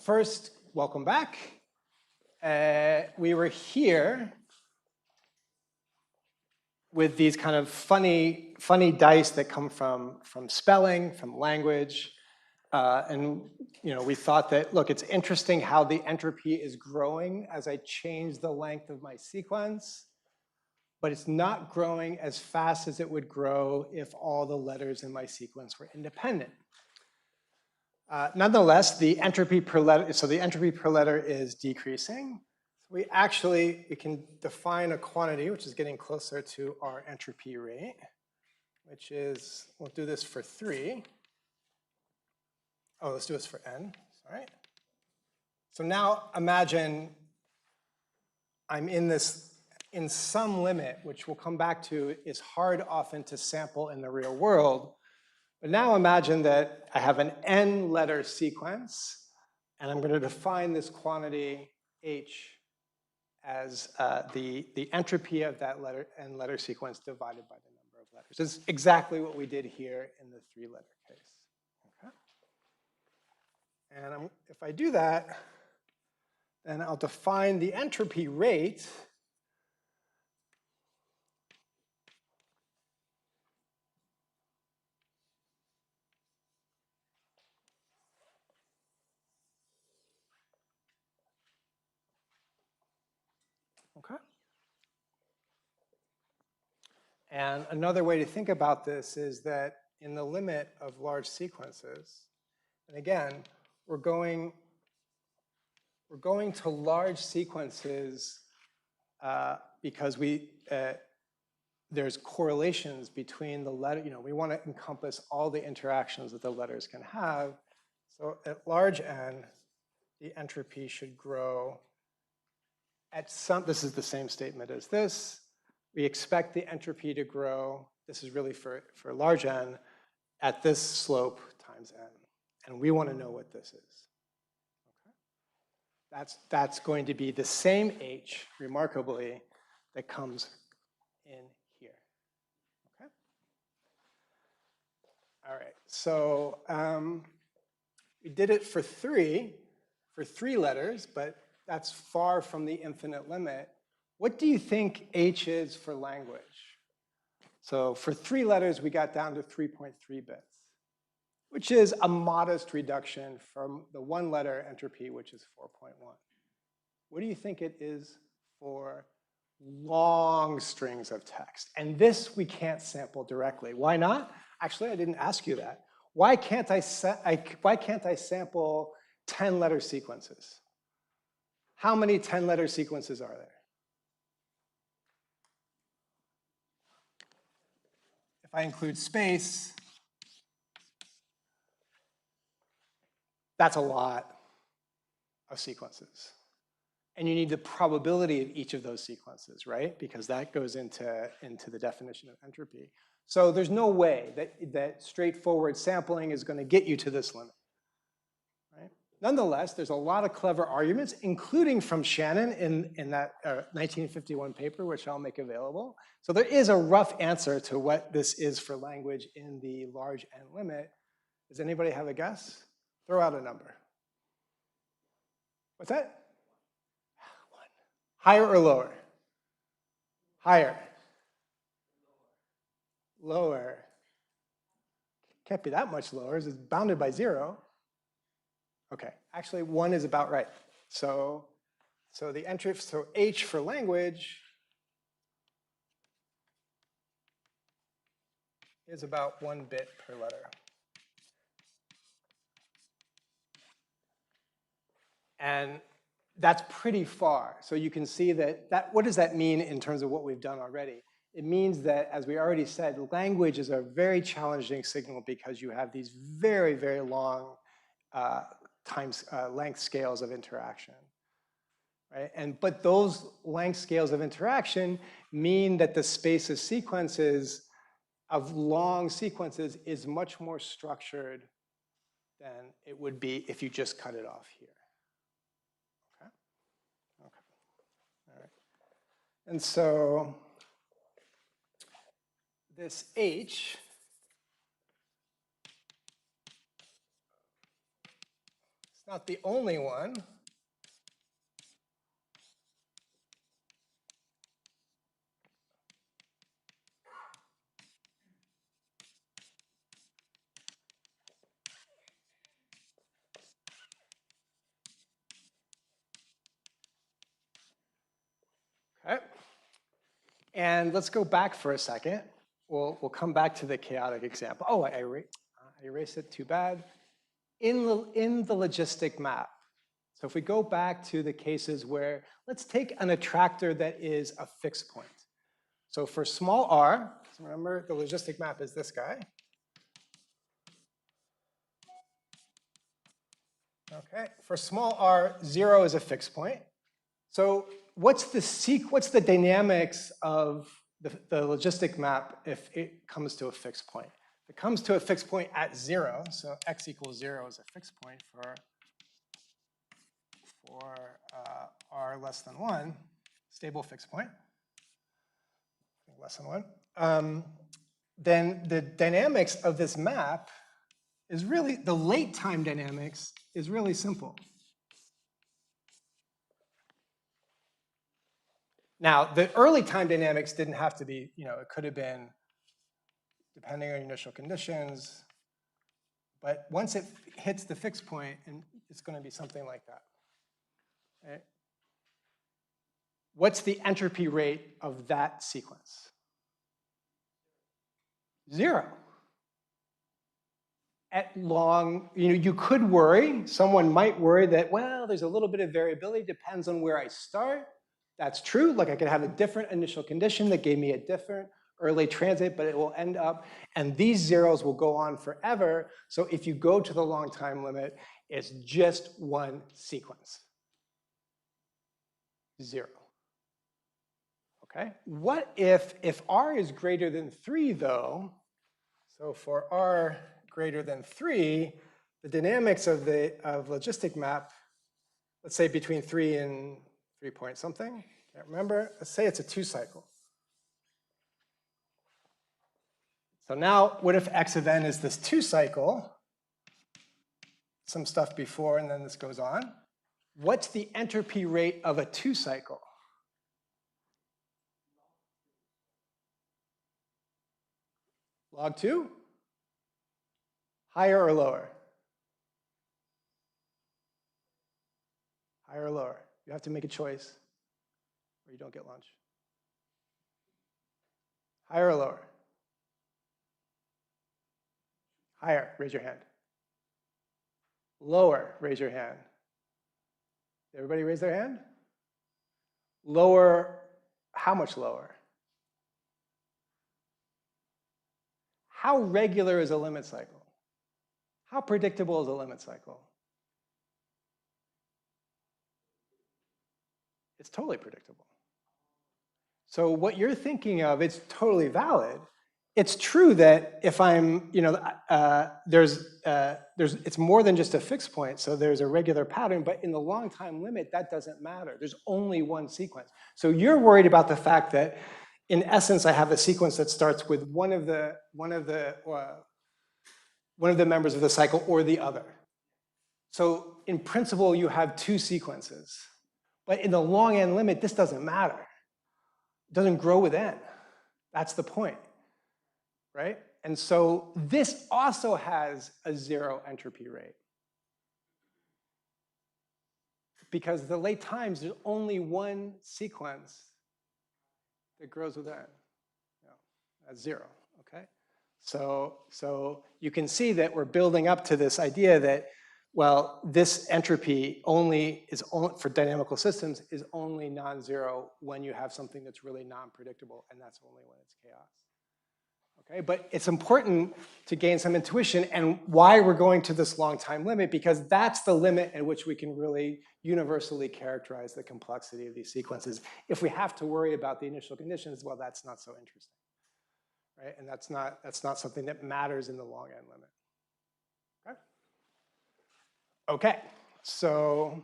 First, welcome back. We were here with these kind of funny dice that come from spelling, from language. And we thought that, look, it's interesting how the entropy is growing as I change the length of my sequence, but it's not growing as fast as it would grow if all the letters in my sequence were independent. Nonetheless, the entropy per letter, so the entropy per letter is decreasing. We can define a quantity, which is getting closer to our entropy rate, which is, we'll do this for 3. Oh, let's do this for n, sorry. So now imagine I'm in some limit, which we'll come back to, is hard often to sample in the real world. But now imagine that I have an n letter sequence, and I'm going to define this quantity h as the entropy of that n letter sequence divided by the number of letters. It's exactly what we did here in the 3-letter case. Okay? And if I do that, then I'll define the entropy rate okay? And another way to think about this is that in the limit of large sequences, and again, we're going to large sequences because there's correlations between the letter, we want to encompass all the interactions that the letters can have. So at large n, the entropy should grow at this is the same statement as this. We expect the entropy to grow, this is really for large n, at this slope times n. And we want to know what this is. Okay? That's going to be the same h, remarkably, that comes in here. Okay? All right, so we did it for 3 letters, but that's far from the infinite limit. What do you think h is for language? So for 3 letters, we got down to 3.3 bits, which is a modest reduction from the 1-letter entropy, which is 4.1. What do you think it is for long strings of text? And this we can't sample directly. Why not? Actually, I didn't ask you that. Why can't I sample 10-letter sequences? How many 10-letter sequences are there? If I include space, that's a lot of sequences. And you need the probability of each of those sequences, right? Because that goes into the definition of entropy. So there's no way that straightforward sampling is going to get you to this limit. Right? Nonetheless, there's a lot of clever arguments, including from Shannon in that 1951 paper, which I'll make available. So there is a rough answer to what this is for language in the large n limit. Does anybody have a guess? Throw out a number. What's that? 1. Higher or lower? Higher. Lower. Can't be that much lower. It's bounded by 0. Okay, actually 1 is about right. So the entropy, so h for language is about 1 bit per letter. And that's pretty far. So you can see that what does that mean in terms of what we've done already? It means that, as we already said, language is a very challenging signal because you have these very, very long length scales of interaction. Right? But those length scales of interaction mean that the space of sequences, of long sequences, is much more structured than it would be if you just cut it off here. Okay? Okay. All right. And so this h It's not the only one. Okay. And let's go back for a second. We'll come back to the chaotic example. Oh, I erased it, too bad. In the logistic map, so if we go back to the cases where, let's take an attractor that is a fixed point. So for small r, so remember the logistic map is this guy. Okay, for small r, 0 is a fixed point. So what's the dynamics of the logistic map if it comes to a fixed point? If it comes to a fixed point at 0, so x equals 0 is a fixed point for r less than 1, stable fixed point, less than 1, then the dynamics of this map is really, the late time dynamics is really simple. Now, the early time dynamics didn't have to be, it could have been depending on initial conditions, but once it hits the fixed point, and it's going to be something like that. Right? What's the entropy rate of that sequence? 0. At long, you could worry, someone might worry that, well, there's a little bit of variability, depends on where I start. That's true, like I could have a different initial condition that gave me a different early transit, but it will end up, and these zeros will go on forever. So if you go to the long time limit, it's just one sequence. 0. Okay, what if r is greater than 3 though, so for r greater than 3, the dynamics of logistic map, let's say between 3 and 3 point something, can't remember, let's say it's a 2 cycle. So now what if x of n is this 2 cycle, some stuff before and then this goes on. What's the entropy rate of a 2 cycle? Log 2? Higher or lower? Higher or lower? You have to make a choice or you don't get lunch. Higher or lower? Higher, raise your hand. Lower, raise your hand. Everybody raise their hand? Lower, how much lower? How regular is a limit cycle? How predictable is a limit cycle? It's totally predictable. So what you're thinking of, it's totally valid. It's true that if I'm, it's more than just a fixed point, so there's a regular pattern, but in the long time limit, that doesn't matter. There's only one sequence. So you're worried about the fact that, in essence, I have a sequence that starts with one of the members of the cycle or the other. So in principle, you have 2 sequences. But in the long n limit, this doesn't matter. It doesn't grow with n. That's the point, right? And so this also has a 0 entropy rate. Because the late times, there's only one sequence that grows with n. That's 0, okay? So you can see that we're building up to this idea that, well, this entropy for dynamical systems is only non-zero when you have something that's really non-predictable, and that's only when it's chaos. Okay, but it's important to gain some intuition and why we're going to this long time limit, because that's the limit at which we can really universally characterize the complexity of these sequences. If we have to worry about the initial conditions, well, that's not so interesting, right? And that's not something that matters in the long n limit. Okay. Okay, so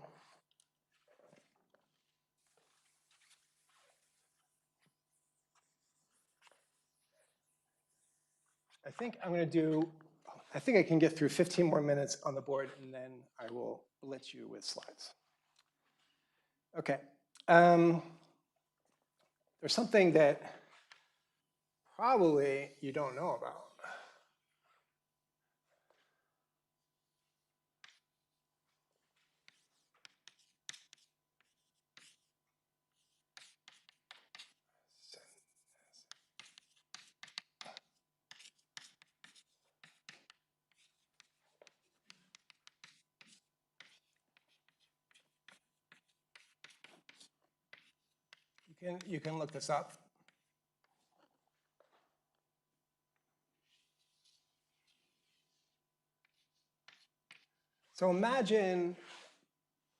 I think I'm going to do, I think I can get through 15 more minutes on the board, and then I will blitz you with slides. Okay. There's something that probably you don't know about. You can look this up. So imagine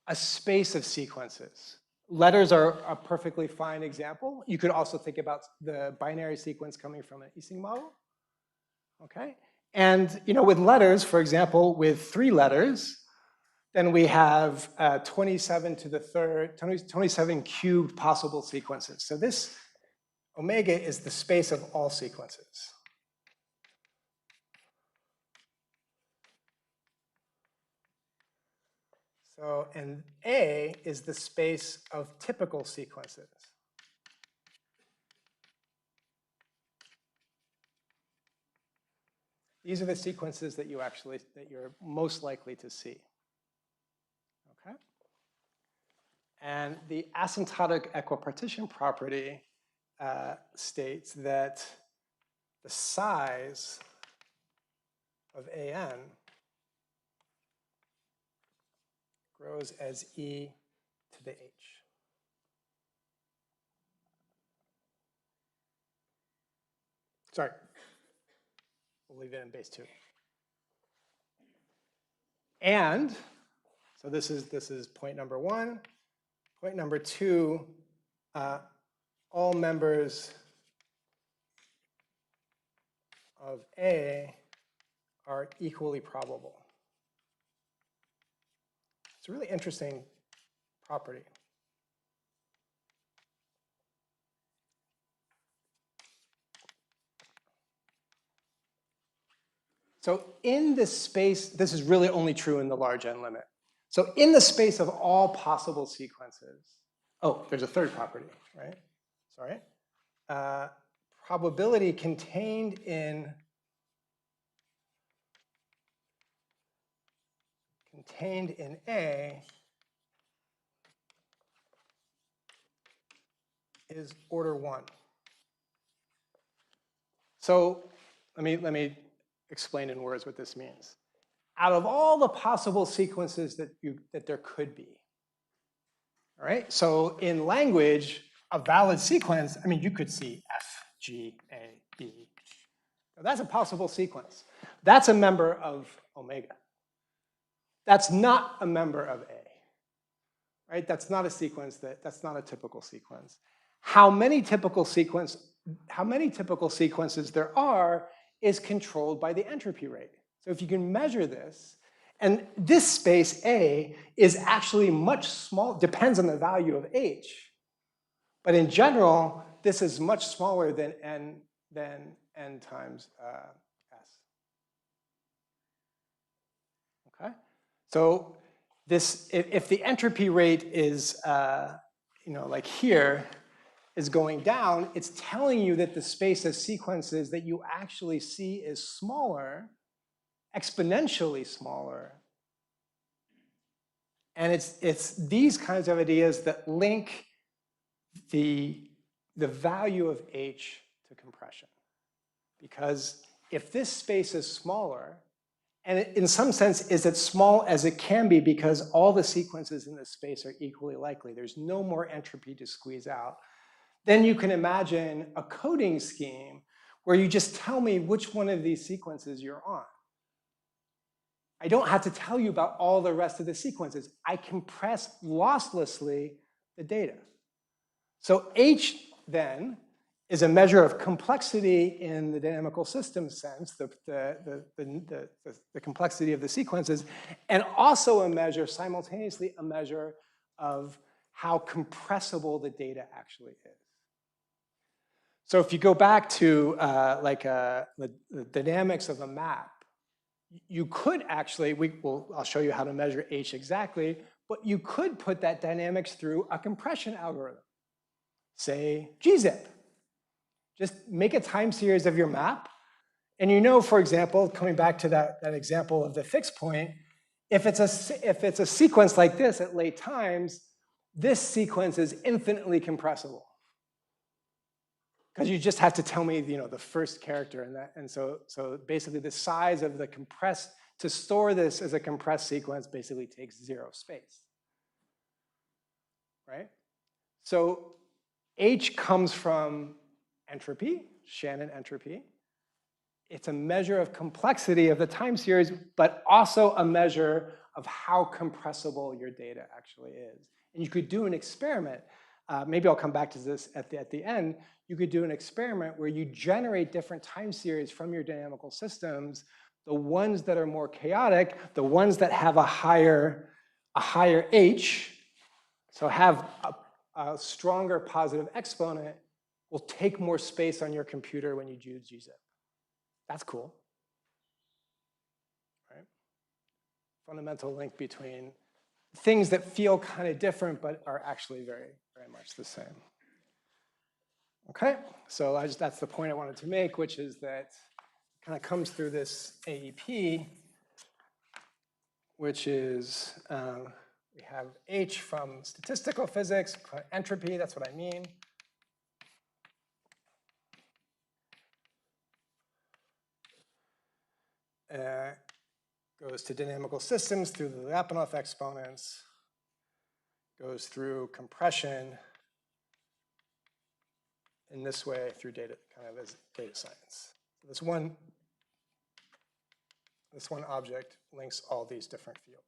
a space of sequences. Letters are a perfectly fine example. You could also think about the binary sequence coming from an Ising model. Okay? And with letters, for example, with 3 letters, then we have 27 to the third, 27 cubed possible sequences. So this omega is the space of all sequences. So, and A is the space of typical sequences. These are the sequences that you're most likely to see. Okay? And the asymptotic equipartition property states that the size of AN grows as E to the H. Sorry, we'll leave it in base 2. And, so this is point number 1. Point number 2, all members of A are equally probable. It's a really interesting property. So in this space, this is really only true in the large N limit. So in the space of all possible sequences, oh, there's a third property, right? Sorry. Probability contained in A is order 1. So let me explain in words what this means. Out of all the possible sequences that there could be, all right? So in language, a valid sequence, I mean, you could see F, G, A, B. That's a possible sequence. That's a member of omega. That's not a member of A, right? That's not a sequence, that's not a typical sequence. How many typical sequences there are is controlled by the entropy rate. So if you can measure this, and this space A is actually much small, depends on the value of H. But in general, this is much smaller than N times S. Okay? So this, if the entropy rate is, like here, is going down, it's telling you that the space of sequences that you actually see is smaller, exponentially smaller. And it's these kinds of ideas that link the value of H to compression. Because if this space is smaller, and it, in some sense, is as small as it can be because all the sequences in this space are equally likely. There's no more entropy to squeeze out. Then you can imagine a coding scheme where you just tell me which one of these sequences you're on. I don't have to tell you about all the rest of the sequences. I compress losslessly the data. So H then is a measure of complexity in the dynamical system sense, the complexity of the sequences, and also a measure, simultaneously a measure of how compressible the data actually is. So if you go back to the dynamics of a map, you could actually, I'll show you how to measure H exactly, but you could put that dynamics through a compression algorithm. Say gzip. Just make a time series of your map. And you know, for example, coming back to that example of the fixed point, if it's a sequence like this at late times, this sequence is infinitely compressible. Because you just have to tell me, the first character in that. And so basically the size of the compressed, to store this as a compressed sequence basically takes 0 space, right? So H comes from entropy, Shannon entropy. It's a measure of complexity of the time series, but also a measure of how compressible your data actually is. And you could do an experiment. Maybe I'll come back to this at the end. You could do an experiment where you generate different time series from your dynamical systems, the ones that are more chaotic, the ones that have a higher H, so have a stronger positive exponent, will take more space on your computer when you use gzip. That's cool, right? Fundamental link between things that feel kind of different but are actually very, very much the same. Okay, so that's the point I wanted to make, which is that kind of comes through this AEP, which is we have H from statistical physics, entropy, that's what I mean. Goes to dynamical systems through the Lyapunov exponents, goes through compression in this way through data, kind of as data science. So this one object links all these different fields.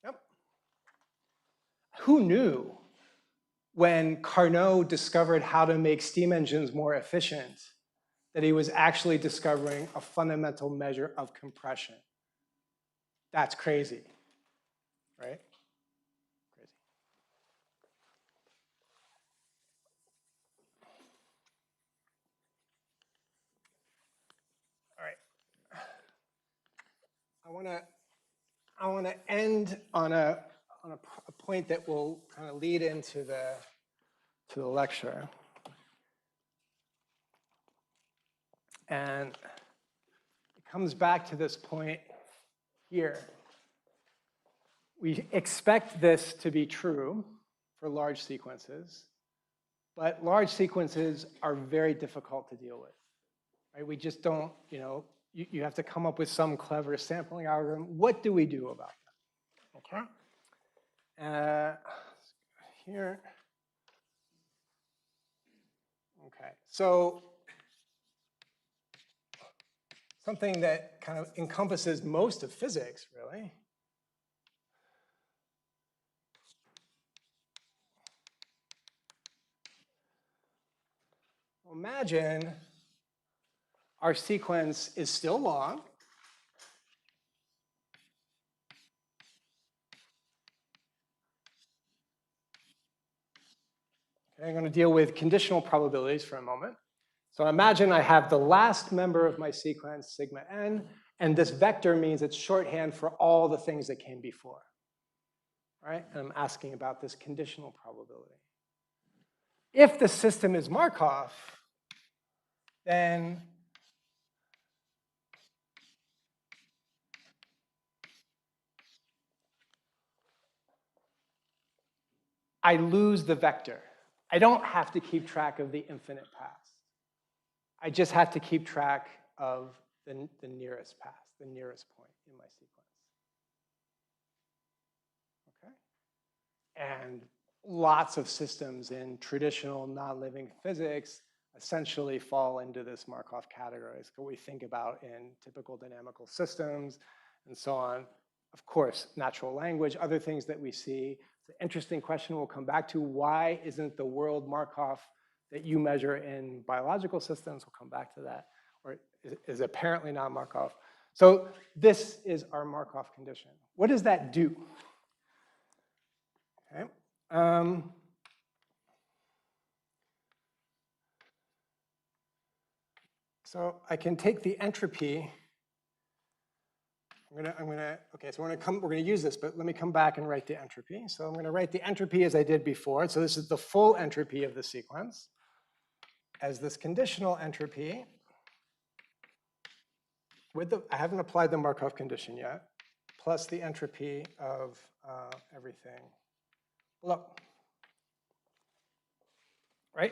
Yep. Who knew when Carnot discovered how to make steam engines more efficient that he was actually discovering a fundamental measure of compression? That's crazy, right? Crazy. All right. I want to end on a point that will kind of lead into the lecture. And it comes back to this point here. We expect this to be true for large sequences, but large sequences are very difficult to deal with. Right? We just don't, you have to come up with some clever sampling algorithm. What do we do about that? Okay. Here. Okay. So something that kind of encompasses most of physics, really. Well, imagine our sequence is still long. Okay, I'm going to deal with conditional probabilities for a moment. So imagine I have the last member of my sequence, sigma n, and this vector means it's shorthand for all the things that came before. Right? And I'm asking about this conditional probability. If the system is Markov, then I lose the vector. I don't have to keep track of the infinite paths. I just have to keep track of the nearest path, the nearest point in my sequence. Okay? And lots of systems in traditional non-living physics essentially fall into this Markov category. It's what we think about in typical dynamical systems and so on. Of course, natural language, other things that we see. It's an interesting question we'll come back to. Why isn't the world Markov that you measure in biological systems? We'll come back to that. Or is apparently not Markov. So this is our Markov condition. What does that do? Okay. So I can take the entropy. Okay, so we're gonna use this, but let me come back and write the entropy. So I'm gonna write the entropy as I did before. So this is the full entropy of the sequence as this conditional entropy with I haven't applied the Markov condition yet, plus the entropy of everything below, right?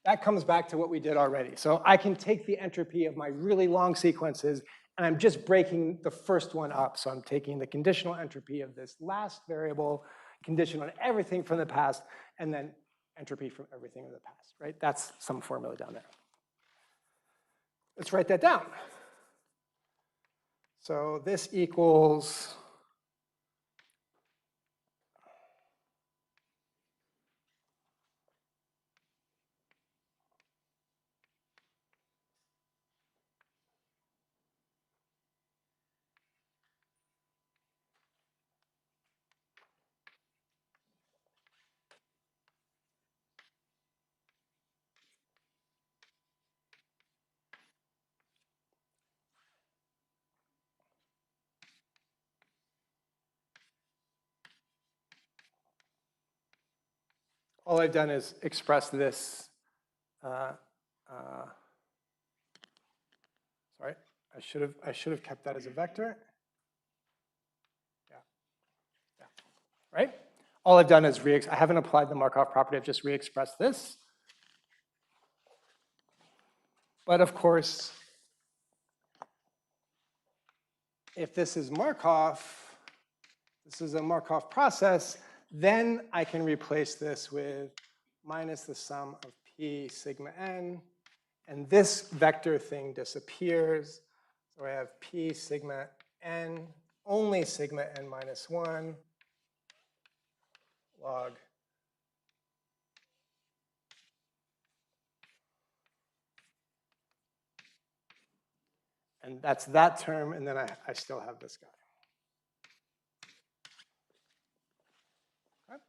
That comes back to what we did already. So I can take the entropy of my really long sequences, and I'm just breaking the first one up. So I'm taking the conditional entropy of this last variable, condition on everything from the past, and then entropy from everything in the past, right? That's some formula down there. Let's write that down. So this equals all I've done is express this. Sorry, I should have kept that as a vector. Yeah. Right? All I've done is I haven't applied the Markov property. I've just re-expressed this. But of course, if this is Markov, this is a Markov process, then I can replace this with minus the sum of p sigma n, and this vector thing disappears. So I have p sigma n, only sigma n minus 1 log and that's that term, and then I still have this guy. Okay.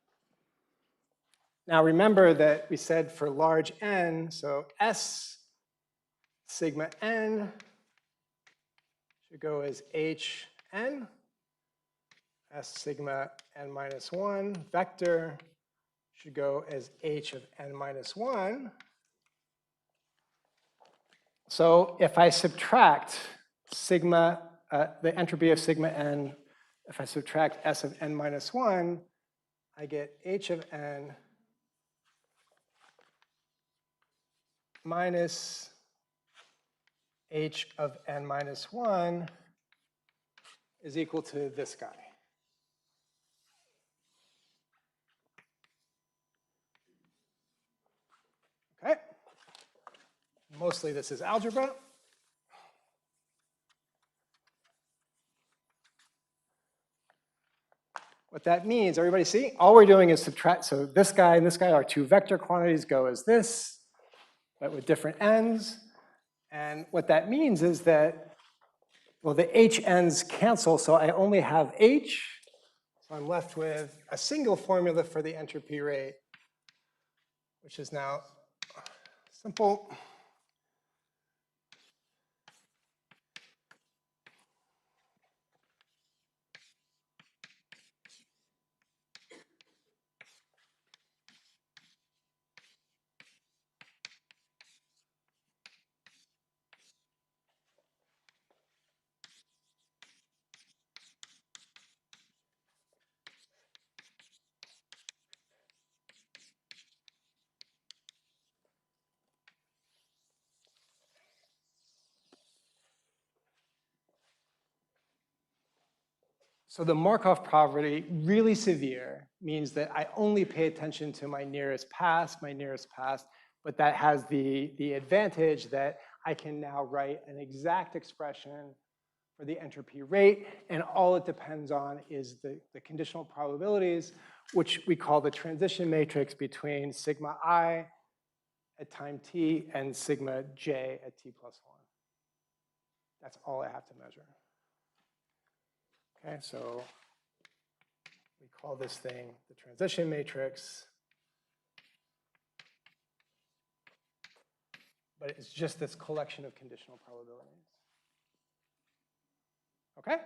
Now remember that we said for large n, so S sigma n should go as Hn, S sigma n minus 1 vector should go as H of n minus 1. So if I subtract sigma, the entropy of sigma n, if I subtract S of n minus 1, I get H of n minus H of n minus 1 is equal to this guy. Okay. Mostly this is algebra. What that means, everybody see? All we're doing is subtract. So this guy and this guy are two vector quantities, go as this, but with different ends. And what that means is that, well, the h ends cancel, so I only have h. So I'm left with a single formula for the entropy rate, which is now simple. So the Markov property, really severe, means that I only pay attention to my nearest past, but that has the advantage that I can now write an exact expression for the entropy rate, and all it depends on is the conditional probabilities, which we call the transition matrix between sigma I at time t and sigma j at t plus 1. That's all I have to measure. Okay, so we call this thing the transition matrix. but it's just this collection of conditional probabilities. Okay?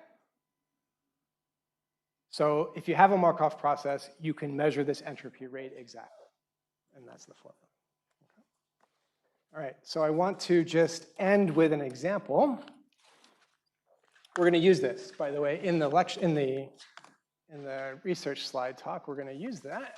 So if you have a Markov process, you can measure this entropy rate exactly, and that's the formula. Okay. All right, so I want to just end with an example. We're going to use this, by the way, in the lecture, in the research slide talk. We're going to use that.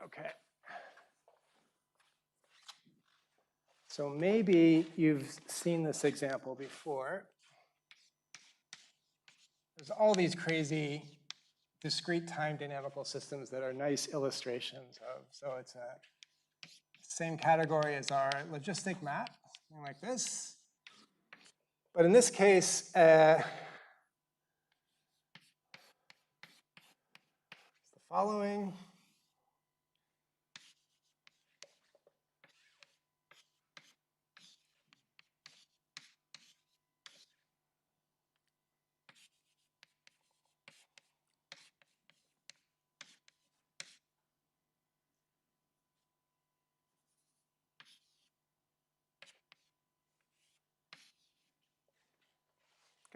Okay. So maybe you've seen this example before. There's all these crazy discrete time dynamical systems that are nice illustrations of. So it's a same category as our logistic map, something like this. But in this case, it's the following.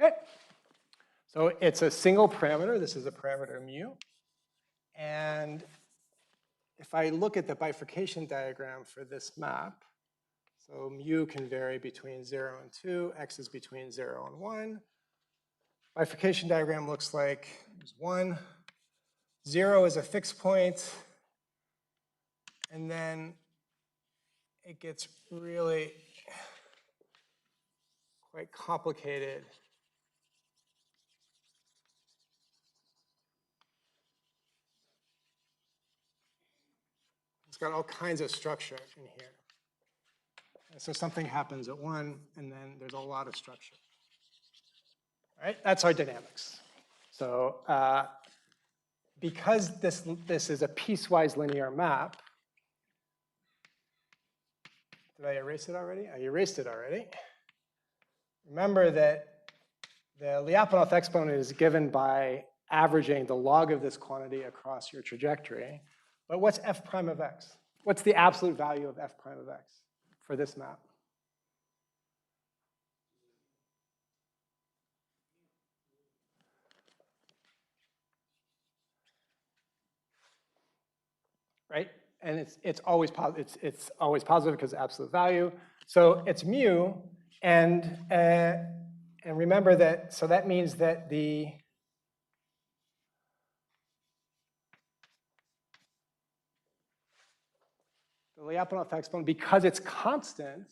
Okay. So it's a single parameter. This is a parameter mu. And if I look at the bifurcation diagram for this map, so mu can vary between 0 and 2, x is between 0 and 1. Bifurcation diagram looks like there's 1. 0 is a fixed point, and then it gets really quite complicated. It's got all kinds of structure in here. So something happens at 1, and then there's a lot of structure. All right, that's our dynamics. So because this is a piecewise linear map, did I erase it already? I erased it already. Remember that the Lyapunov exponent is given by averaging the log of this quantity across your trajectory. But what's f prime of x? What's the absolute value of f prime of x for this map? Right? And it's always positive. It's always positive because absolute value. So it's mu, and remember that. So that means that the Lyapunov exponent, because it's constant,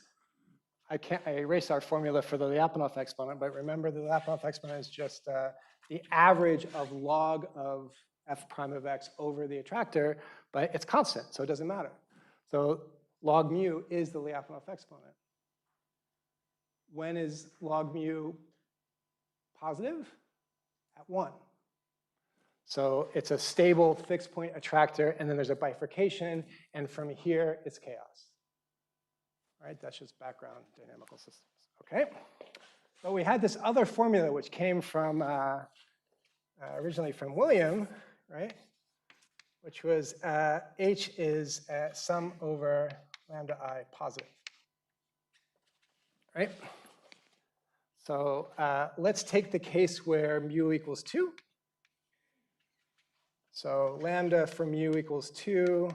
I erased our formula for the Lyapunov exponent, but remember the Lyapunov exponent is just the average of log of f prime of x over the attractor, but it's constant, so it doesn't matter. So log mu is the Lyapunov exponent. When is log mu positive? At 1. So it's a stable fixed point attractor, and then there's a bifurcation, and from here, it's chaos. All right, that's just background dynamical systems, okay? But we had this other formula which came from, originally from William, right? Which was H is sum over lambda I positive, right? So let's take the case where mu equals 2. So lambda for mu equals 2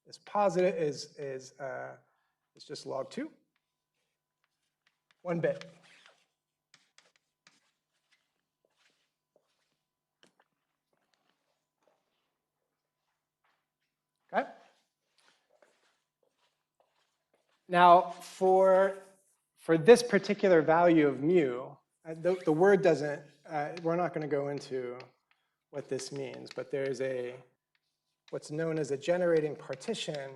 is positive, is just log 2. 1 bit. Okay? Now, for this particular value of mu, the word doesn't, we're not going to go into what this means, but there's what's known as a generating partition,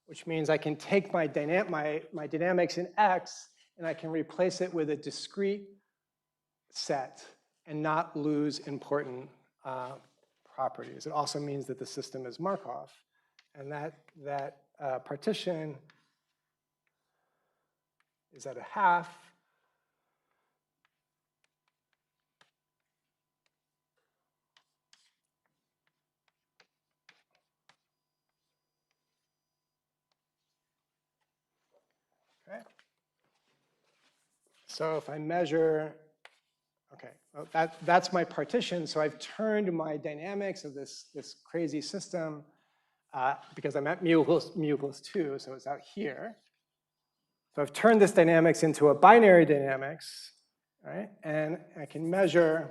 which means I can take my dynamics in X and I can replace it with a discrete set and not lose important properties. It also means that the system is Markov, and that partition is at a half. Okay. So if I measure, okay, well, that's my partition. So I've turned my dynamics of this crazy system because I'm at mu equals 2, so it's out here. So I've turned this dynamics into a binary dynamics, right? And I can measure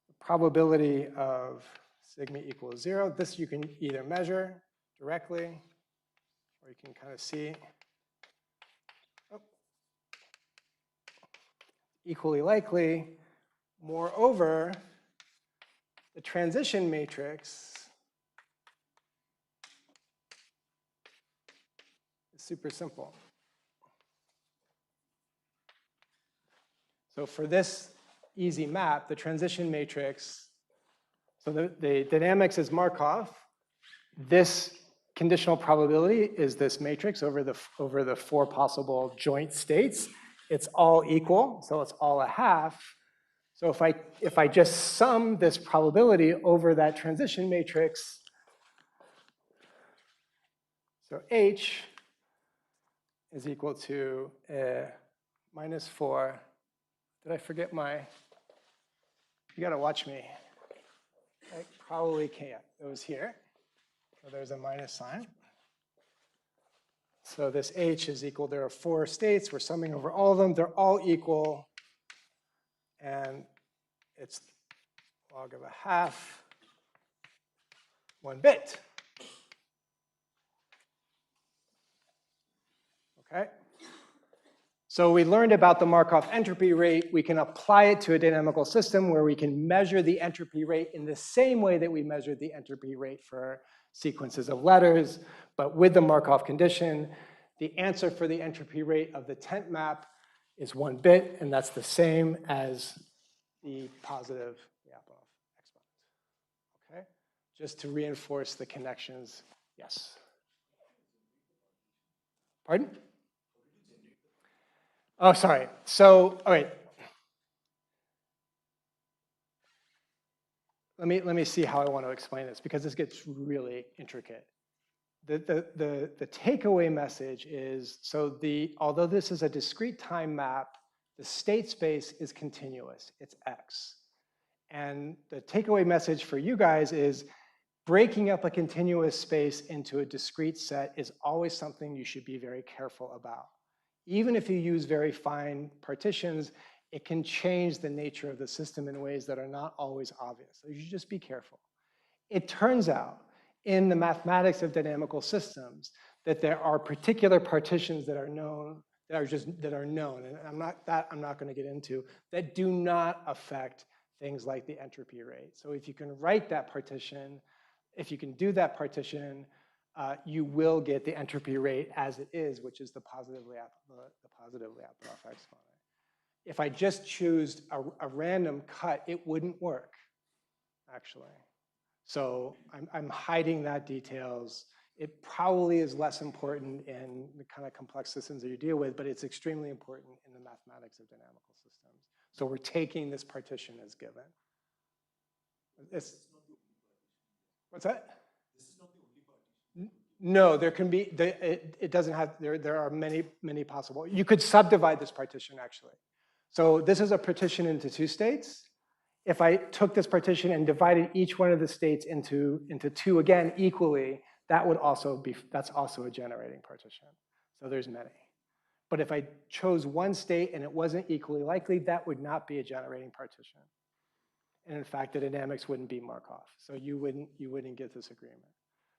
the probability of sigma equals 0. This you can either measure directly, or you can kind of see. Oh, equally likely. Moreover, the transition matrix is super simple. So for this easy map, the transition matrix, so the dynamics is Markov. This conditional probability is this matrix over the 4 possible joint states. It's all equal, so it's all a half. So if I just sum this probability over that transition matrix, so H is equal to minus 4. Did I forget my? You got to watch me. I probably can't. It was here. So there's a minus sign. So this H is equal. There are 4 states. We're summing over all of them. They're all equal. And it's log of a half, 1 bit. Okay. So we learned about the Markov entropy rate. We can apply it to a dynamical system where we can measure the entropy rate in the same way that we measured the entropy rate for sequences of letters, but with the Markov condition. The answer for the entropy rate of the tent map is 1 bit, and that's the same as the positive Lyapunov exponent. Okay? Just to reinforce the connections. Yes? Pardon? Oh, sorry. So, all right. Let me see how I want to explain this, because this gets really intricate. The takeaway message is, so although this is a discrete time map, the state space is continuous. It's X. And the takeaway message for you guys is breaking up a continuous space into a discrete set is always something you should be very careful about. Even if you use very fine partitions, it can change the nature of the system in ways that are not always obvious. So you should just be careful. It turns out in the mathematics of dynamical systems that there are particular partitions that are known, that are known, and I'm not going to get into, that do not affect things like the entropy rate. So if you can write that partition, if you can do that partition, you will get the entropy rate as it is, which is the positive Lyapunov exponent. If I just choose a random cut, it wouldn't work, actually. So I'm hiding that details. It probably is less important in the kind of complex systems that you deal with, but it's extremely important in the mathematics of dynamical systems. So we're taking this partition as given. What's that? This is not the only partition. No, there can be, it doesn't have, there are many possible. You could subdivide this partition, actually. So this is a partition into 2 states. If I took this partition and divided each one of the states into 2 again equally, that's also a generating partition. So there's many. But if I chose one state and it wasn't equally likely, that would not be a generating partition. And in fact, the dynamics wouldn't be Markov. So you wouldn't get this agreement.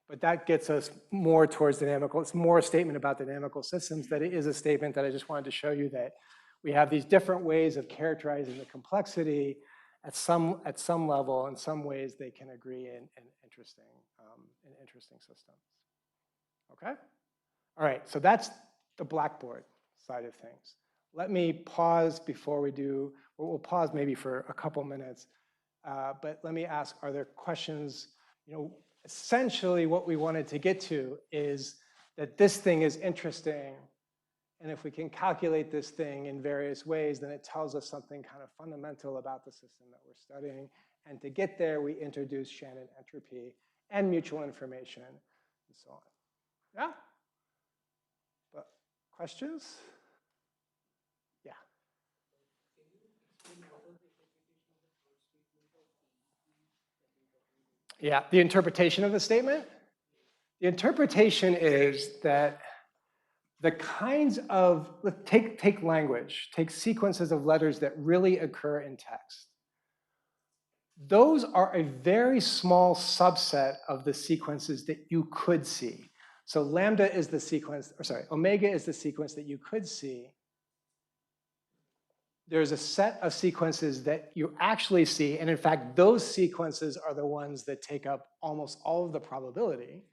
But that gets us more towards dynamical. It's more a statement about dynamical systems than it is a statement that I just wanted to show you that we have these different ways of characterizing the complexity at some level. In some ways, they can agree in interesting systems. Okay? All right, so that's the Blackboard side of things. Let me pause before we do, we'll pause maybe for a couple minutes, but let me ask, are there questions? You know, essentially what we wanted to get to is that this thing is interesting And if we can calculate this thing in various ways, then it tells us something kind of fundamental about the system that we're studying. And to get there, we introduce Shannon entropy and mutual information and so on. Yeah? But questions? Yeah. Yeah, the interpretation of the statement? The interpretation is that the kinds of, take language, take sequences of letters that really occur in text. Those are a very small subset of the sequences that you could see. So lambda is the sequence, or sorry, omega is the sequence that you could see. There's a set of sequences that you actually see, and in fact, those sequences are the ones that take up almost all of the probability.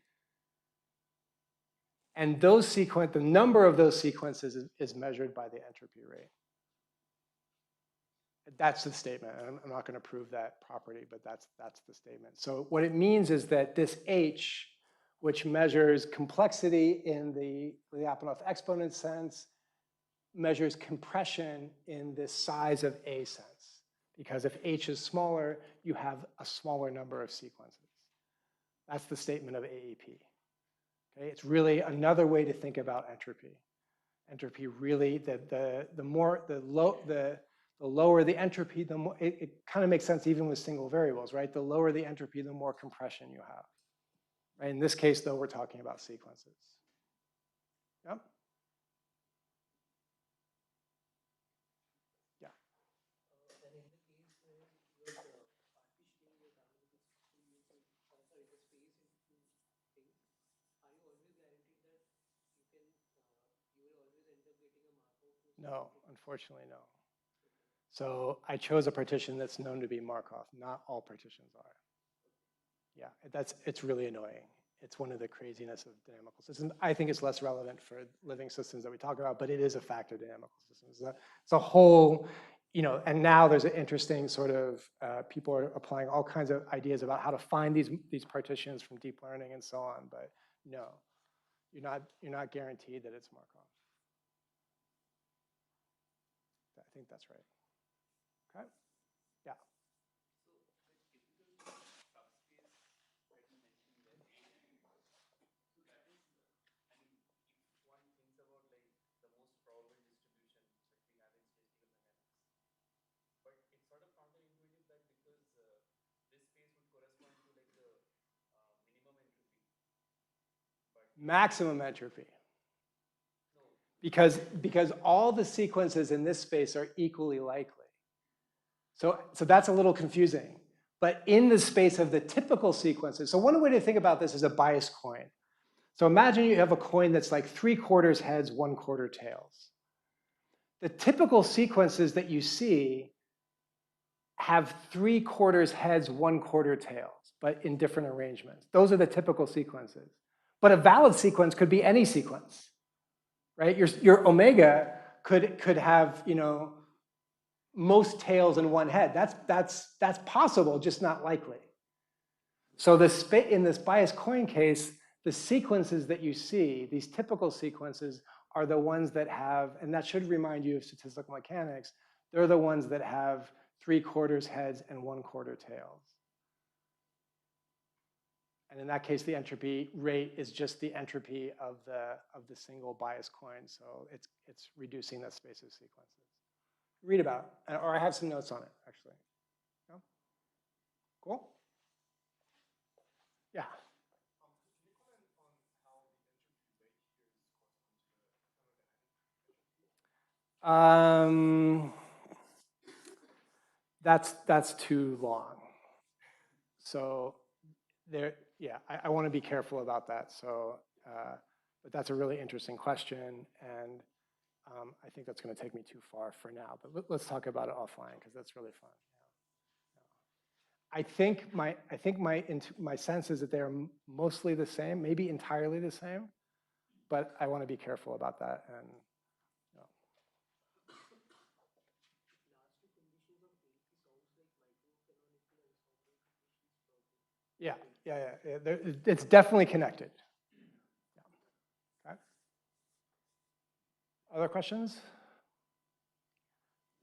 And those the number of those sequences is measured by the entropy rate. That's the statement. I'm not going to prove that property, but that's the statement. So what it means is that this H, which measures complexity in the Lyapunov exponent sense, measures compression in this size of A sense. Because if H is smaller, you have a smaller number of sequences. That's the statement of AEP. Okay? It's really another way to think about entropy. Entropy really, the lower the entropy, the more, it kind of makes sense even with single variables, right? The lower the entropy, the more compression you have. Right? In this case, though, we're talking about sequences. Yep. Yeah. No, unfortunately, no. So I chose a partition that's known to be Markov. Not all partitions are. Yeah, it's really annoying. It's one of the craziness of dynamical systems. I think it's less relevant for living systems that we talk about, but it is a fact of dynamical systems. It's a whole, and now there's an interesting sort of, people are applying all kinds of ideas about how to find these partitions from deep learning and so on, but no, you're not guaranteed that it's Markov. I think that's right. Okay, yeah. Maximum entropy. Because all the sequences in this space are equally likely. So that's a little confusing. But in the space of the typical sequences, so one way to think about this is a biased coin. So imagine you have a coin that's like 3/4 heads, 1/4 tails. The typical sequences that you see have 3/4 heads, 1/4 tails, but in different arrangements. Those are the typical sequences. But a valid sequence could be any sequence, right? Your omega could have, most tails in one head. That's possible, just not likely. So in this biased coin case, the sequences that you see, these typical sequences, are the ones that have, and that should remind you of statistical mechanics, they're the ones that have 3/4 heads and 1/4 tails. And in that case, the entropy rate is just the entropy of the single biased coin. So it's reducing the space of sequences. Read about, or I have some notes on it, actually. Yeah? Cool? Yeah. That's too long. So I want to be careful about that. So, but that's a really interesting question, and I think that's going to take me too far for now. But let's talk about it offline because that's really fun. I think my sense is that they're mostly the same, maybe entirely the same, but I want to be careful about that. And yeah. It's definitely connected. Yeah. Okay. Other questions?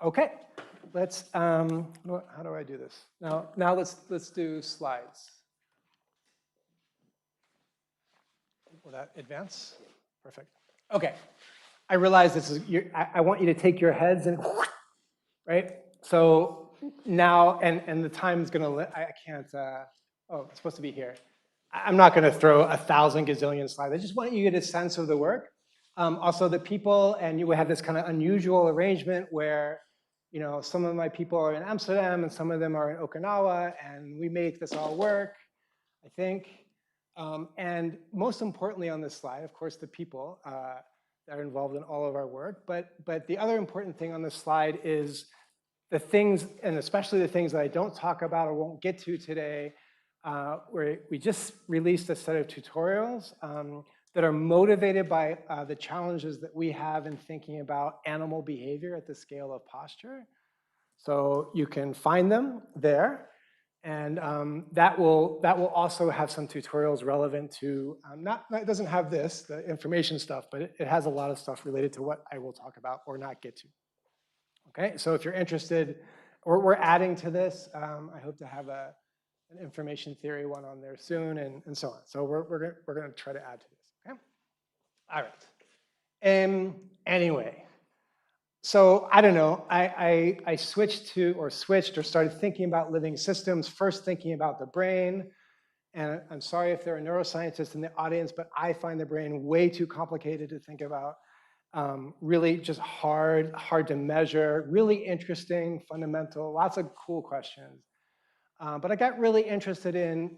Okay, let's, how do I do this? Now let's do slides. Will that advance? Perfect. Okay, I realize this is, I want you to take your heads and, right? So now, and the time's gonna, I can't, oh, it's supposed to be here. I'm not gonna throw 1,000 gazillion slides. I just want you to get a sense of the work. Also the people, and you have this kind of unusual arrangement where, you know, some of my people are in Amsterdam and some of them are in Okinawa, and we make this all work, I think. And most importantly on this slide, of course, the people that are involved in all of our work. But the other important thing on this slide is the things, and especially the things that I don't talk about or won't get to today, where we just released a set of tutorials that are motivated by the challenges that we have in thinking about animal behavior at the scale of posture. So you can find them there. And that will also have some tutorials relevant to, it doesn't have this, the information stuff, but it has a lot of stuff related to what I will talk about or not get to. Okay, so if you're interested, we're adding to this. I hope to have an information theory one on there soon and so on. So we're gonna try to add to this, okay? All right, anyway. So I don't know, I switched or started thinking about living systems, first thinking about the brain. And I'm sorry if there are neuroscientists in the audience, but I find the brain way too complicated to think about. Really just hard to measure, really interesting, fundamental, lots of cool questions. But I got really interested in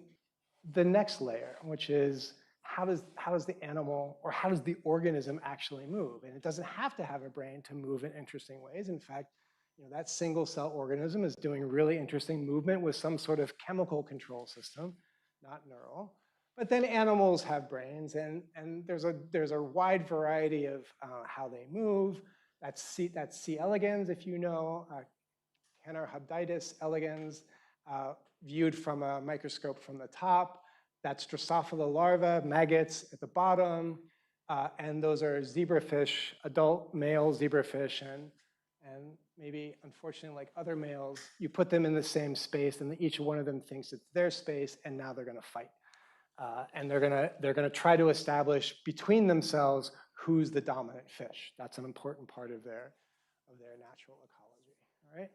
the next layer, which is how does the animal or how does the organism actually move? And it doesn't have to have a brain to move in interesting ways. In fact, you know, that single cell organism is doing really interesting movement with some sort of chemical control system, not neural. But then animals have brains, and there's a wide variety of how they move. That's C. elegans, if you know, Canarhabditis elegans, viewed from a microscope from the top. That's Drosophila larvae, maggots at the bottom, and those are zebrafish, adult male zebrafish, and maybe, unfortunately, like other males, you put them in the same space, and each one of them thinks it's their space, and now they're going to fight. And they're gonna try to establish between themselves who's the dominant fish. That's an important part of their natural ecology. All right.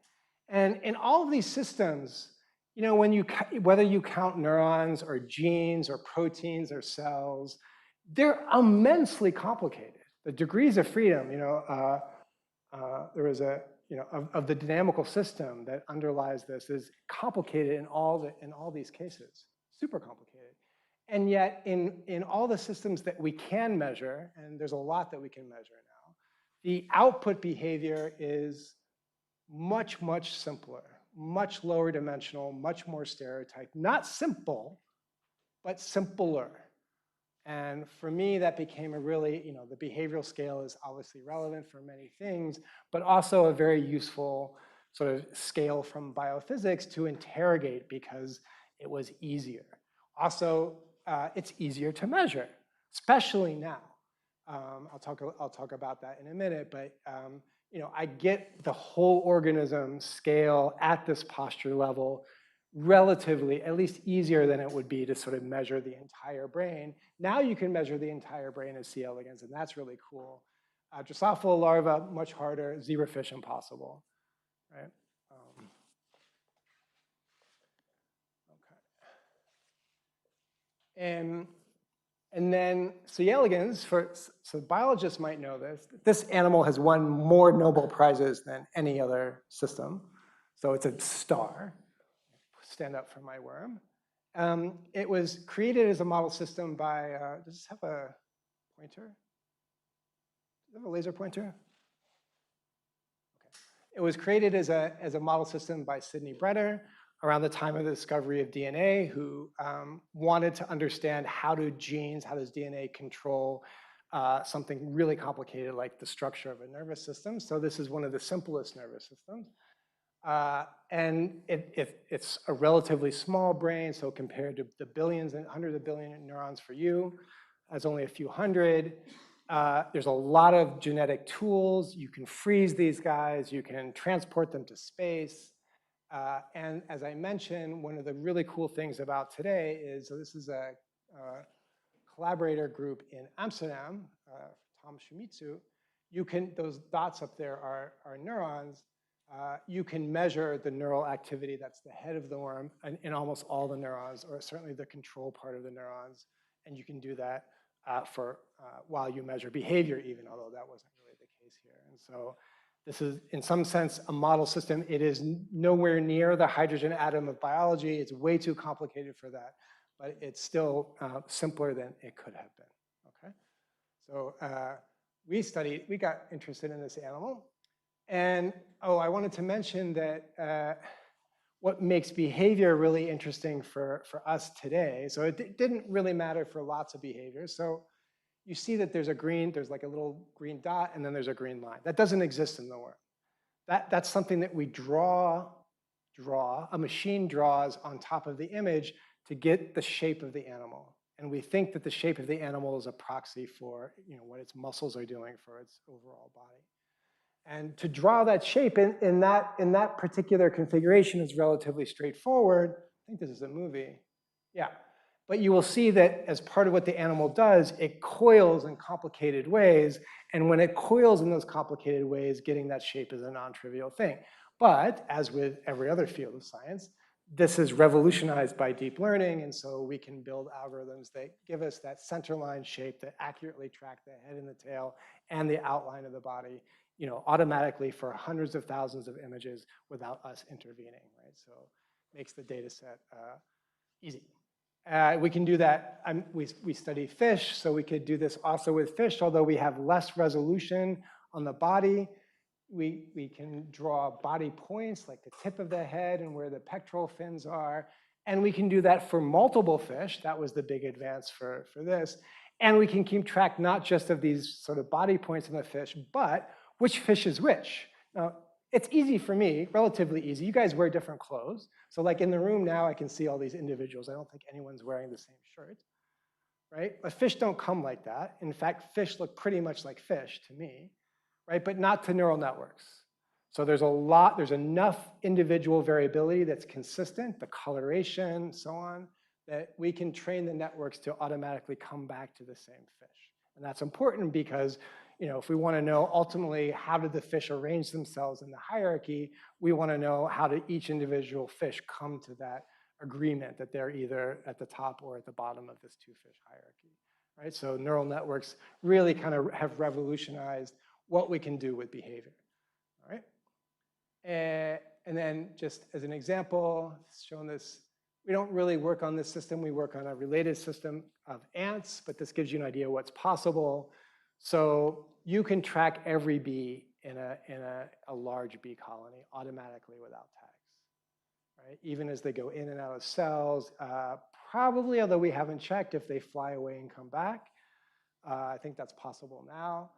And in all of these systems, you know, whether you count neurons or genes or proteins or cells, they're immensely complicated. The degrees of freedom, you know, there was a, you know, of the dynamical system that underlies this is complicated in all these cases, super complicated. And yet in all the systems that we can measure, and there's a lot that we can measure now, the output behavior is much, much simpler, much lower dimensional, much more stereotyped, not simple, but simpler. And for me, that became a really, you know, the behavioral scale is obviously relevant for many things, but also a very useful sort of scale from biophysics to interrogate because it was easier. Also, it's easier to measure, especially now. I'll talk about that in a minute, but you know, I get the whole organism scale at this posture level relatively, at least easier than it would be to sort of measure the entire brain. Now you can measure the entire brain as C. elegans, and that's really cool. Drosophila larvae, much harder. Zebrafish, impossible, right? Okay. And then C. elegans, so biologists might know this. This animal has won more Nobel Prizes than any other system. So it's a star. Stand up for my worm. It was created as a model system by, does this have a pointer? Does it have a laser pointer? Okay. It was created as a model system by Sidney Brenner around the time of the discovery of DNA, who wanted to understand how does DNA control something really complicated like the structure of a nervous system. So this is one of the simplest nervous systems. And it's a relatively small brain, so compared to the billions and hundreds of billion neurons for you, it's only a few hundred. There's a lot of genetic tools. You can freeze these guys. You can transport them to space. And as I mentioned, one of the really cool things about today is, so this is a collaborator group in Amsterdam, Tom Shimizu. You can, those dots up there are neurons. You can measure the neural activity that's the head of the worm in almost all the neurons, or certainly the control part of the neurons. And you can do that while you measure behavior even, although that wasn't really the case here. And so this is, in some sense, a model system. It is nowhere near the hydrogen atom of biology. It's way too complicated for that, but it's still simpler than it could have been, okay? So we got interested in this animal. And, oh, I wanted to mention that what makes behavior really interesting for us today, so it didn't really matter for lots of behaviors. So you see that there's like a little green dot, and then there's a green line. That doesn't exist in the world. That's something that we draw, a machine draws on top of the image to get the shape of the animal. And we think that the shape of the animal is a proxy for what its muscles are doing for its overall body. And to draw that shape in that particular configuration is relatively straightforward. I think this is a movie. Yeah. But you will see that as part of what the animal does, it coils in complicated ways. And when it coils in those complicated ways, getting that shape is a non-trivial thing. But as with every other field of science, this is revolutionized by deep learning. And so we can build algorithms that give us that centerline shape that accurately track the head and the tail and the outline of the body, automatically for hundreds of thousands of images without us intervening, right? So it makes the data set easy. We can do that. We study fish, so we could do this also with fish, although we have less resolution on the body. We can draw body points like the tip of the head and where the pectoral fins are. And we can do that for multiple fish. That was the big advance for this. And we can keep track not just of these sort of body points in the fish, but which fish is which. Now, it's easy for me, relatively easy. You guys wear different clothes. So like in the room now, I can see all these individuals. I don't think anyone's wearing the same shirt, right? But fish don't come like that. In fact, fish look pretty much like fish to me, right? But not to neural networks. So there's enough individual variability that's consistent, the coloration, so on, that we can train the networks to automatically come back to the same fish. And that's important because if we want to know ultimately how did the fish arrange themselves in the hierarchy, we want to know how did each individual fish come to that agreement that they're either at the top or at the bottom of this two-fish hierarchy, right? So neural networks really kind of have revolutionized what we can do with behavior, all right? And then just as an example, showing this, we don't really work on this system. We work on a related system of ants, but this gives you an idea what's possible. So you can track every bee in a large bee colony automatically without tags, right? Even as they go in and out of cells, probably, although we haven't checked if they fly away and come back. I think that's possible now,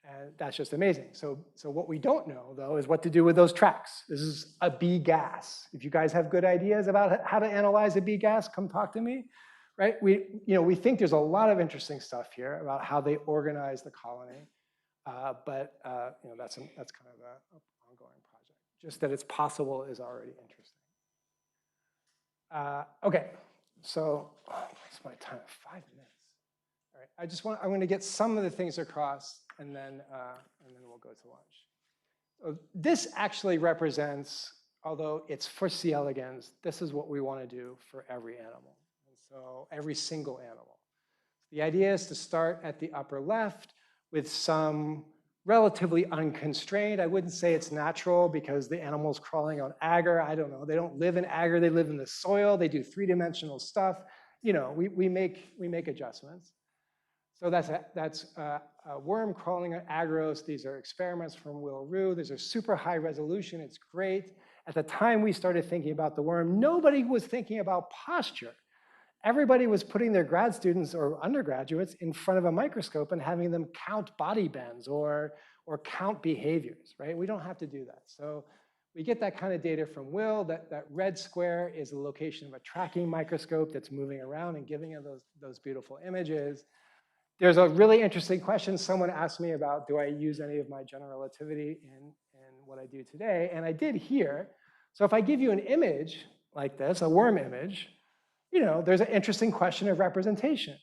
and that's just amazing. So what we don't know, though, is what to do with those tracks. This is a bee gas. If you guys have good ideas about how to analyze a bee gas, come talk to me. Right? We think there's a lot of interesting stuff here about how they organize the colony, but that's kind of an ongoing project. Just that it's possible is already interesting. Okay, so what's my time? 5 minutes. All right, I'm going to get some of the things across, and then we'll go to lunch. So this actually represents, although it's for C. elegans, this is what we want to do for every animal. So every single animal. The idea is to start at the upper left with some relatively unconstrained. I wouldn't say it's natural because the animal's crawling on agar. I don't know. They don't live in agar. They live in the soil. They do three-dimensional stuff. We make adjustments. So that's a worm crawling on agarose. These are experiments from Will Rue. These are super high resolution. It's great. At the time we started thinking about the worm, nobody was thinking about posture. Everybody was putting their grad students or undergraduates in front of a microscope and having them count body bends or count behaviors, right? We don't have to do that. So we get that kind of data from Will. That red square is the location of a tracking microscope that's moving around and giving us those beautiful images. there's a really interesting question. Someone asked me about, do I use any of my general relativity in what I do today? And I did here. So if I give you an image like this, a worm image, you know, there's an interesting question of representation.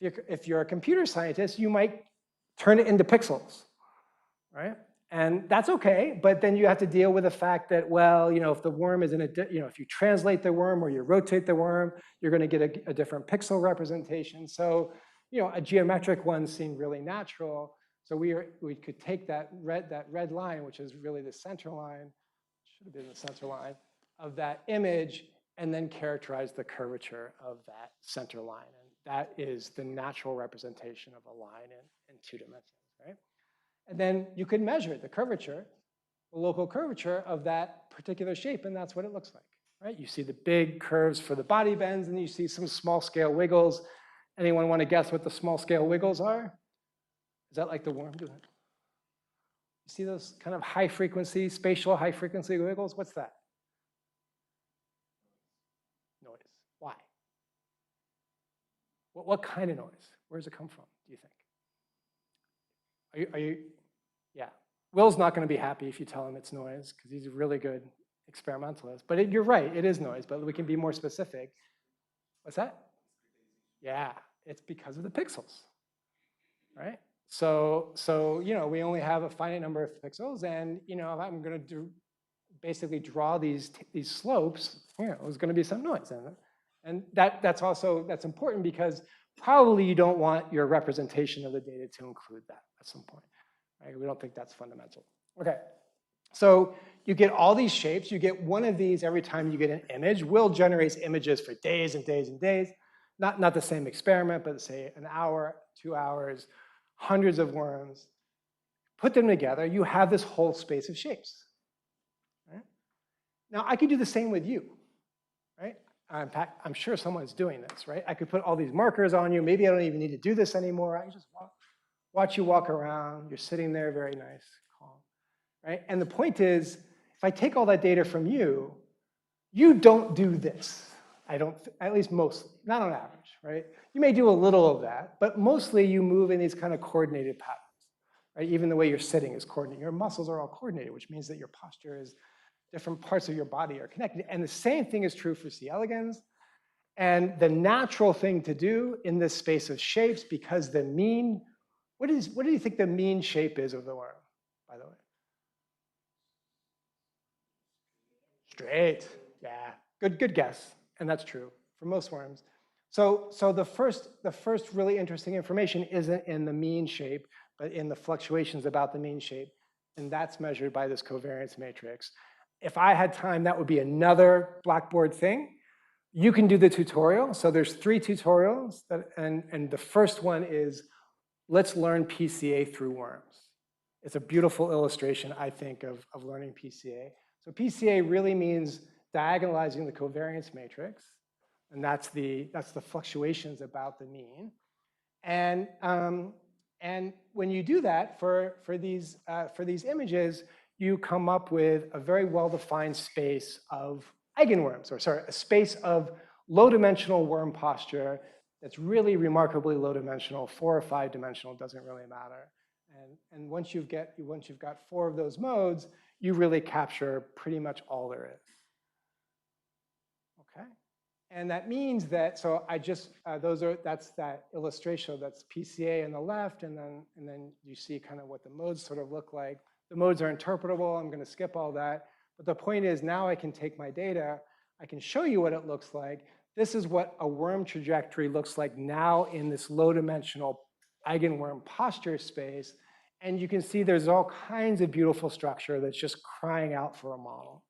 If you're a computer scientist, you might turn it into pixels, right? And that's okay, but then you have to deal with the fact that, well, you know, if the worm is in a, you know, if you translate the worm or you rotate the worm, you're going to get a different pixel representation. So, you know, a geometric one seemed really natural. So we could take that red line, which is really the center line, should have been the center line of that image, and then characterize the curvature of that center line. And that is the natural representation of a line in 2 dimensions, right? And then you can measure the curvature, the local curvature of that particular shape, and that's what it looks like, right? You see the big curves for the body bends, and you see some small scale wiggles. Anyone want to guess what the small scale wiggles are? Is that like the worm doing it? You see those kind of high frequency, spatial high frequency wiggles? What's that? Noise. Why? What kind of noise? Where does it come from, do you think? Are you, yeah. Will's not going to be happy if you tell him it's noise, because he's a really good experimentalist. But you're right, it is noise, but we can be more specific. What's that? Yeah, it's because of the pixels, right? So you know, we only have a finite number of pixels, and you know, if I'm going to basically draw these slopes, you know, there's going to be some noise in it. And that's important because probably you don't want your representation of the data to include that at some point, right? We don't think that's fundamental. Okay, so you get all these shapes. You get one of these every time you get an image. Will generates images for days and days and days. Not the same experiment, but say an hour, 2 hours, hundreds of worms. Put them together, you have this whole space of shapes. Right? Now, I could do the same with you, right? In fact, I'm sure someone's doing this, right? I could put all these markers on you. Maybe I don't even need to do this anymore. I can just watch you walk around. You're sitting there, very nice, calm, right? And the point is, if I take all that data from you, you don't do this. At least mostly, not on average, right? You may do a little of that, but mostly you move in these kind of coordinated patterns, right? Even the way you're sitting is coordinated. Your muscles are all coordinated, which means that your posture is, different parts of your body are connected. And the same thing is true for C. elegans. And the natural thing to do in this space of shapes, because the mean, what do you think the mean shape is of the worm, by the way? Straight, yeah, good guess. And that's true for most worms. So the first really interesting information isn't in the mean shape, but in the fluctuations about the mean shape. And that's measured by this covariance matrix. If I had time, that would be another Blackboard thing. You can do the tutorial. So there's 3 tutorials, and the first one is, let's learn PCA through worms. It's a beautiful illustration, I think, of learning PCA. So PCA really means diagonalizing the covariance matrix, and that's the fluctuations about the mean. And when you do that for these images, you come up with a very well-defined space of eigenworms, or sorry, a space of low-dimensional worm posture that's really remarkably low-dimensional, 4 or 5-dimensional, doesn't really matter. And once you've got 4 of those modes, you really capture pretty much all there is. Okay, and that means that, so I just that's that illustration. That's PCA on the left, and then you see kind of what the modes sort of look like. The modes are interpretable. I'm going to skip all that. But the point is, now I can take my data. I can show you what it looks like. This is what a worm trajectory looks like now in this low-dimensional eigenworm posture space. And you can see there's all kinds of beautiful structure that's just crying out for a model,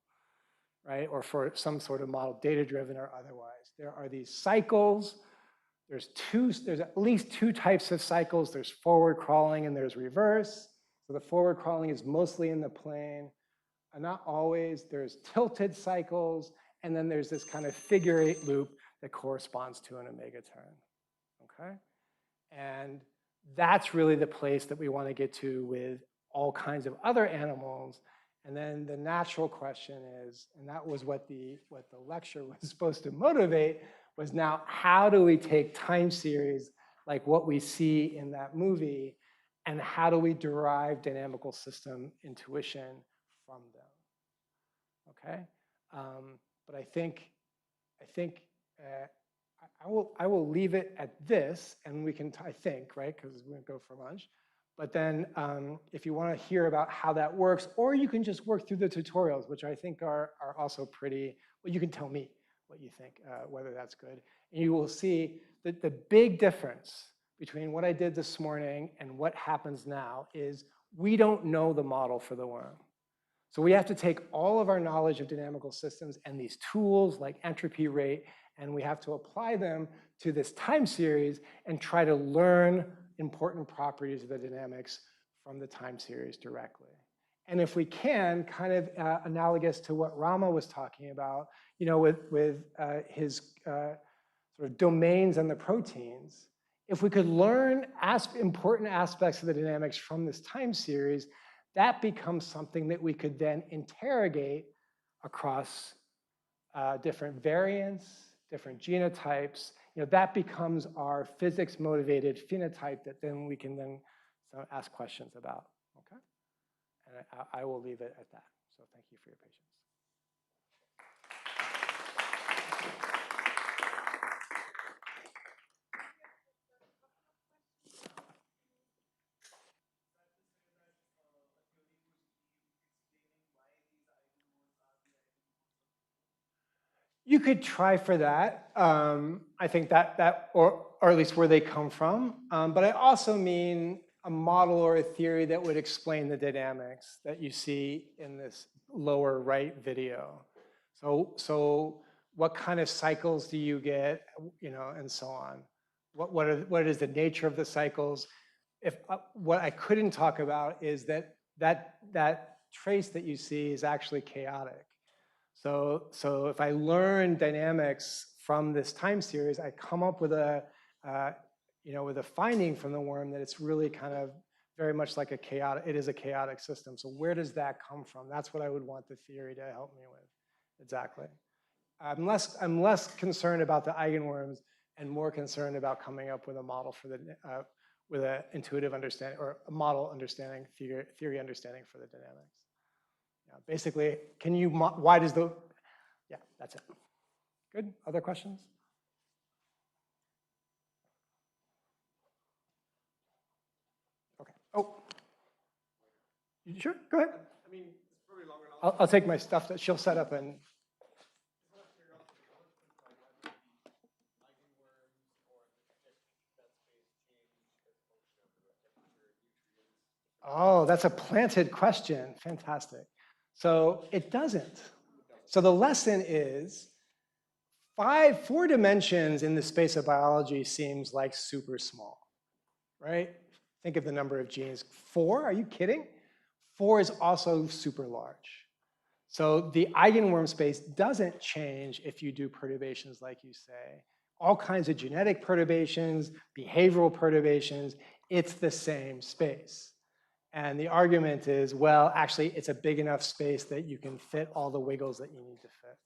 right? Or for some sort of model, data-driven or otherwise. There are these cycles. There's at least 2 types of cycles. There's forward crawling and there's reverse. So the forward crawling is mostly in the plane. And not always. There's tilted cycles. And then there's this kind of figure-8 loop that corresponds to an omega turn, okay? And that's really the place that we want to get to with all kinds of other animals. And then the natural question is, and that was what the lecture was supposed to motivate, was now how do we take time series like what we see in that movie, and how do we derive dynamical system intuition from them, okay? But I think I will leave it at this, and we can, I think, right, because we're gonna go for lunch. But then if you wanna hear about how that works, or you can just work through the tutorials, which I think are also pretty, well, you can tell me what you think, whether that's good. And you will see that the big difference between what I did this morning and what happens now is we don't know the model for the worm. So we have to take all of our knowledge of dynamical systems and these tools like entropy rate, and we have to apply them to this time series and try to learn important properties of the dynamics from the time series directly. And if we can, kind of analogous to what Rama was talking about, you know, with his sort of domains and the proteins, if we could learn important aspects of the dynamics from this time series, that becomes something that we could then interrogate across different variants, different genotypes. You know, that becomes our physics-motivated phenotype that then we can then ask questions about, okay? And I will leave it at that. So thank you for your patience. You could try for that. I think that or at least where they come from. But I also mean a model or a theory that would explain the dynamics that you see in this lower right video. So what kind of cycles do you get, you know, and so on. What is the nature of the cycles? If what I couldn't talk about is that trace that you see is actually chaotic. So if I learn dynamics from this time series, I come up with a, you know, with a finding from the worm that it's really kind of very much like a chaotic, it is a chaotic system. So where does that come from? That's what I would want the theory to help me with, exactly. I'm less concerned about the eigenworms and more concerned about coming up with a model for the, with an intuitive understanding or a model understanding, theory understanding for the dynamics. Basically, can you, why does the, yeah, that's it. Good, other questions? Okay, oh. You sure, go ahead. I mean, it's probably long enough. I'll take my stuff that she'll set up and. Oh, that's a planted question, fantastic. So it doesn't. So the lesson is 4 dimensions in the space of biology seems like super small, right? Think of the number of genes. 4, are you kidding? 4 is also super large. So the eigenworm space doesn't change if you do perturbations like you say. All kinds of genetic perturbations, behavioral perturbations, it's the same space. And the argument is, well, actually, it's a big enough space that you can fit all the wiggles that you need to fit.